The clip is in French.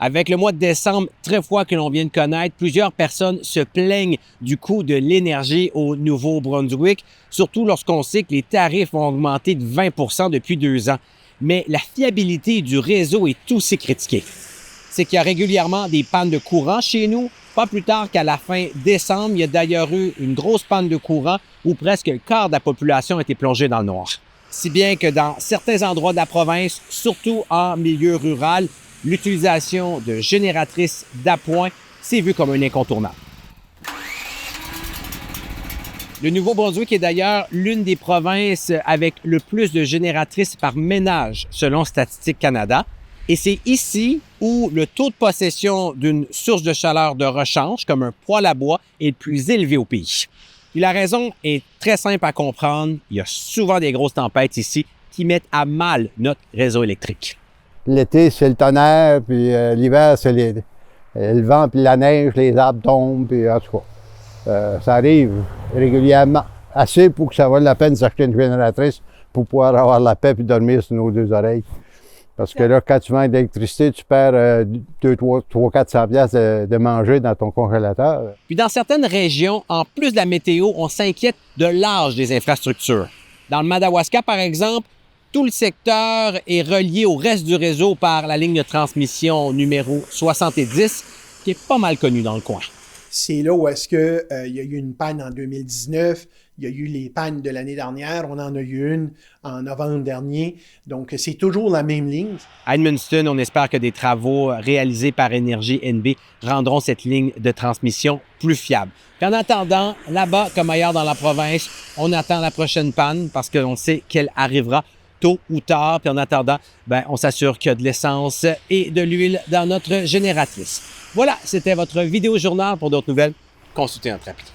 Avec le mois de décembre très froid que l'on vient de connaître, plusieurs personnes se plaignent du coût de l'énergie au Nouveau-Brunswick, surtout lorsqu'on sait que les tarifs ont augmenté de 20 % depuis 2 ans. Mais la fiabilité du réseau est aussi critiquée. C'est qu'il y a régulièrement des pannes de courant chez nous. Pas plus tard qu'à la fin décembre, il y a d'ailleurs eu une grosse panne de courant où presque le quart de la population a été plongée dans le noir. Si bien que dans certains endroits de la province, surtout en milieu rural, l'utilisation de génératrices d'appoint, c'est vu comme un incontournable. Le Nouveau-Brunswick est d'ailleurs l'une des provinces avec le plus de génératrices par ménage, selon Statistique Canada. Et c'est ici où le taux de possession d'une source de chaleur de rechange, comme un poêle à bois, est le plus élevé au pays. Et la raison est très simple à comprendre. Il y a souvent des grosses tempêtes ici qui mettent à mal notre réseau électrique. L'été, c'est le tonnerre, puis l'hiver, c'est le vent, puis la neige, les arbres tombent, puis en tout cas, ça arrive régulièrement. Assez pour que ça vaille la peine d'acheter une génératrice pour pouvoir avoir la paix et dormir sur nos deux oreilles. Parce que là, quand tu vends de l'électricité, tu perds 400 piastres de manger dans ton congélateur. Puis dans certaines régions, en plus de la météo, on s'inquiète de l'âge des infrastructures. Dans le Madawaska, par exemple, tout le secteur est relié au reste du réseau par la ligne de transmission numéro 70, qui est pas mal connue dans le coin. C'est là où est-ce que il y a eu une panne en 2019, il y a eu les pannes de l'année dernière, on en a eu une en novembre dernier, donc c'est toujours la même ligne. À Edmundston, on espère que des travaux réalisés par Énergie NB rendront cette ligne de transmission plus fiable. Puis en attendant, là-bas comme ailleurs dans la province, on attend la prochaine panne parce qu'on sait qu'elle arrivera tôt ou tard. Puis en attendant, on s'assure qu'il y a de l'essence et de l'huile dans notre génératrice. Voilà, c'était votre vidéo journal. Pour d'autres nouvelles, consultez Intrépide.